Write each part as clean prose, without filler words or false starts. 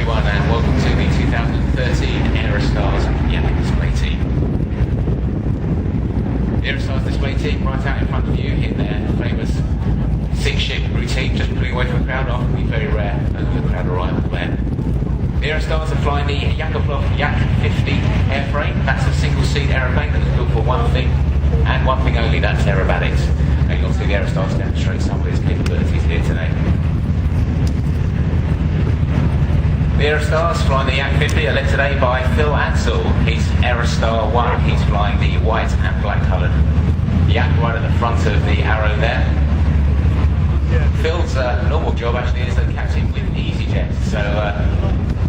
everyone, and welcome to the 2013 Aerostars Yak Display Team. The Aerostars Display Team, right out in front of you in their famous six-ship routine, just pulling away from the crowd after the very rare over the crowd arrival there. The Aerostars are flying the Yak 50 airframe. That's a single-seat aeroplane that was built for one thing, and one thing only, that's aerobatics. And you'll see the Aerostars demonstrate some of its capabilities here today. The Aerostars flying the Yak 50 are led today by Phil Ansell. He's Aerostar 1, he's flying the white and black coloured Yak right at the front of the arrow there. Phil's normal job actually is a captain with EasyJet, so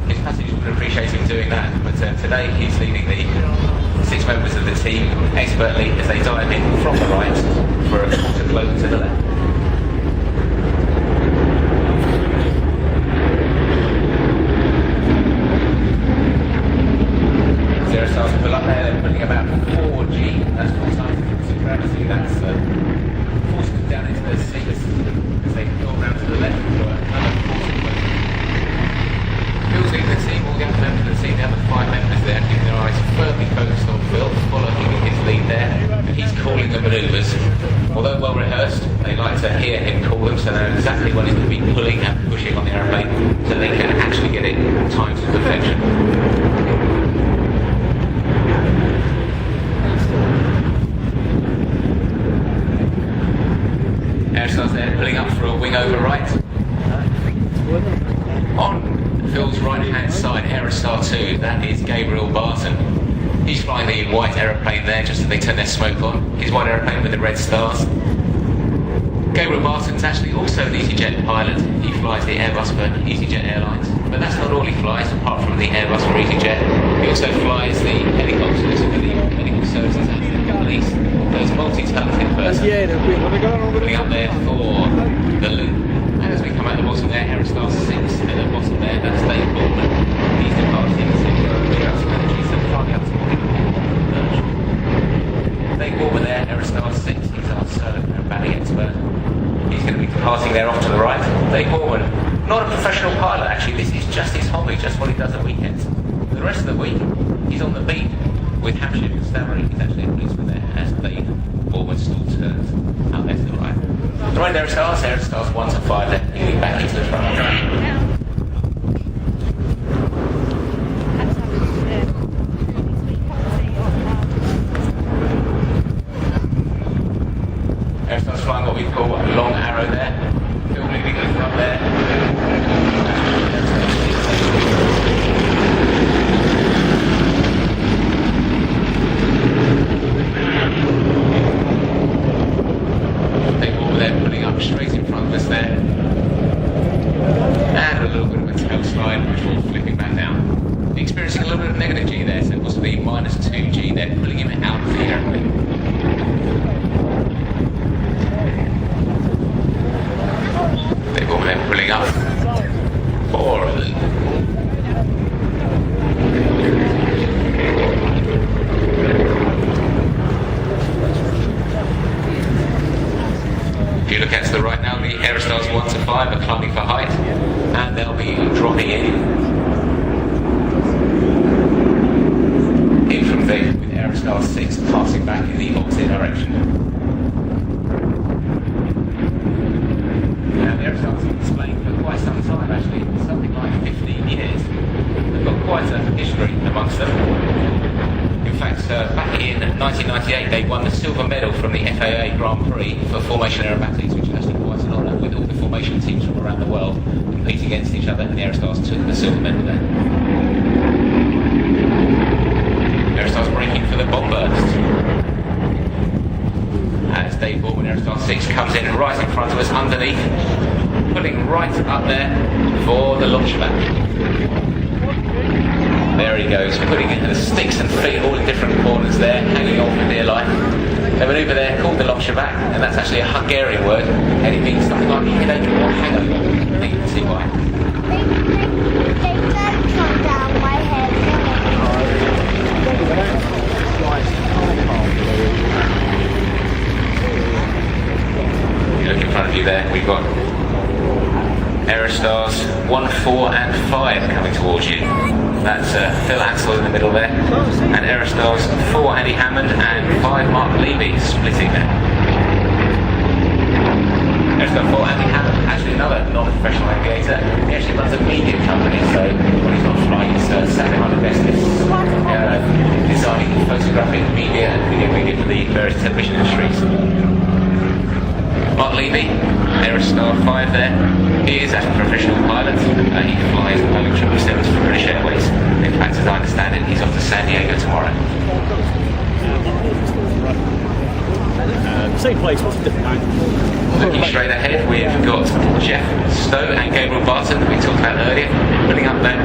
his passengers would appreciate him doing that, but today he's leading the 6 members of the team expertly as they dive in from the right for a quarter globe to the left. The Aerostars pull up there, they're putting about 4G, that's 4 times the gravity, that's forcing them down into the seats as they go around to the left for another quarter globe. Phil's leading the team, all the other members of the team, the other 5 members there, keeping their eyes firmly focused on Phil, following his lead there. He's calling the manoeuvres. Although well rehearsed, they like to hear him call them so they know exactly when he's going to be pulling and pushing on the aeroplane so they can actually get it timed to perfection. Aerostars there pulling up for a wing over right. On Phil's right hand side, Aerostar 2, that is Gabriel Barton. He's flying the white aeroplane there just as they turn their smoke on. His white aeroplane with the red stars. Gabriel Barton's actually also an EasyJet pilot. He flies the Airbus for EasyJet Airlines. But that's not all he flies, apart from the Airbus for EasyJet. He also flies the helicopters for the medical services and the police. So he's a multi-talented person. Putting up there for the loop. And as we come out the bottom there, Aerostar 6 at the bottom there, that's Dave Baldwin. He's departing to just managing some flying up to Dave Baldwin there, Aerostar 6, he's our solo aerobatic expert. He's going to be departing there off to the right. Dave Baldwin, not a professional pilot actually, this is just his hobby, just what he does at weekends. The rest of the week, he's on the beat with Hampshire Constabulary. He's actually a policeman there as Dave Baldwin still turns out there to the right. The right Aerostars 1 to 5, they're moving back into the front. Aerostars flying what we call a long arrow there. Still moving at the front there. They're pulling up straight in front of us there. And a little bit of a tail slide before flipping back down. Experiencing a little bit of negative G there, so it must be minus 2G there, pulling him out of the airplane. They've all been pulling up for a loop. If you look out to the right now, the Aerostars 1 to 5 are climbing for height, and they'll be dropping in from there with Aerostar 6 passing back in the opposite direction. Now the Aerostars have been displaying for quite some time actually, something like 15 years. They've got quite a history amongst them. In fact, back in 1998 they won the silver medal from the FAA Grand Prix for formation aerobatics, which is actually quite an honour, with all the formation teams from around the world competing against each other, and the Aerostars took the silver medal there. Aerostars braking for the bomb burst. As Dave Baldwin, Aerostar 6, comes in right in front of us underneath, pulling right up there for the launch back. There he goes, putting in the sticks and feet all in different corners there, hanging on for dear life. A manoeuvre there called the Lobshavak, and that's actually a Hungarian word, and it means something like headache or hangover. I think you can see why. They don't come down my head. You look in front of you there, we've got Aerostars 1, 4 and 5 coming towards you. That's Phil Axel in the middle there. And Aerostars 4 Andy Hammond and 5 Mark Levy splitting there. Aerostar 4 Andy Hammond, actually another non-professional aviator. He actually runs a media company, so when he's not flying, he's standing on investors, designing photographic media and video media for the various television industries. Mark Levy, Aerostar 5 there. He is actually a professional pilot. He flies Boeing 777s for British Airways. In fact, as I understand it, he's off to San Diego tomorrow. Same place, what's the different angle? Looking straight ahead, we've got Jeff Stowe and Gabriel Barton, that we talked about earlier, pulling up there.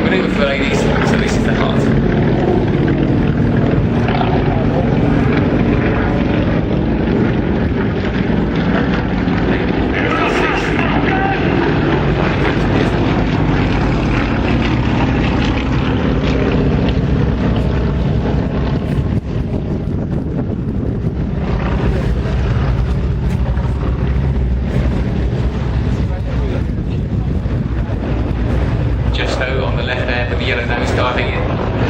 Maneuver for ladies, so this is the heart.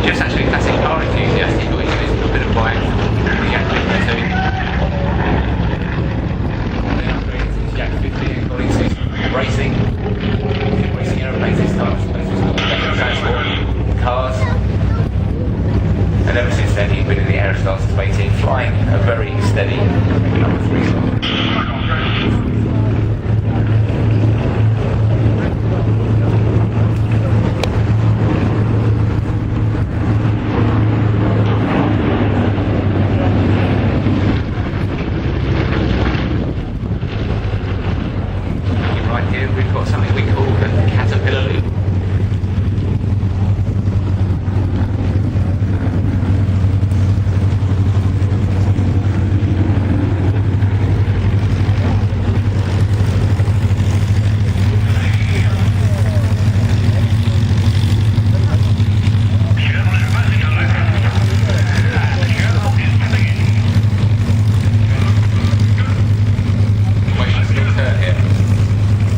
Just actually a classic car enthusiast, he's got into a bit of bike, the Yak 52. Then Yak 50 and got into racing aeroplanes this time, so he's got better transport, cars. And ever since then he's been in the Aerostars space, flying a very steady number 3 slot. We've got something we call the caterpillar loop.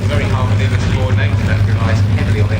Very hard maneuver to coordinate, that relies heavily on the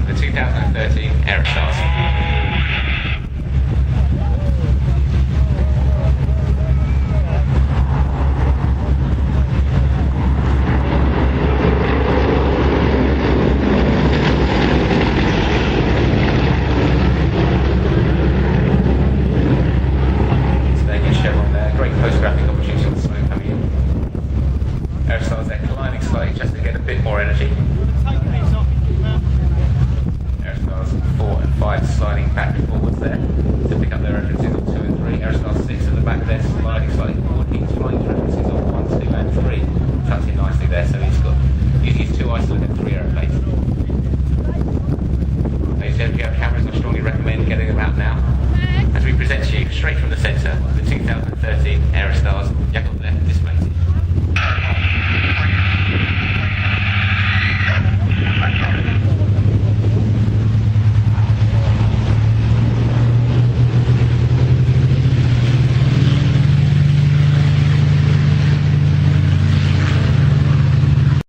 the 2013 Aerostars.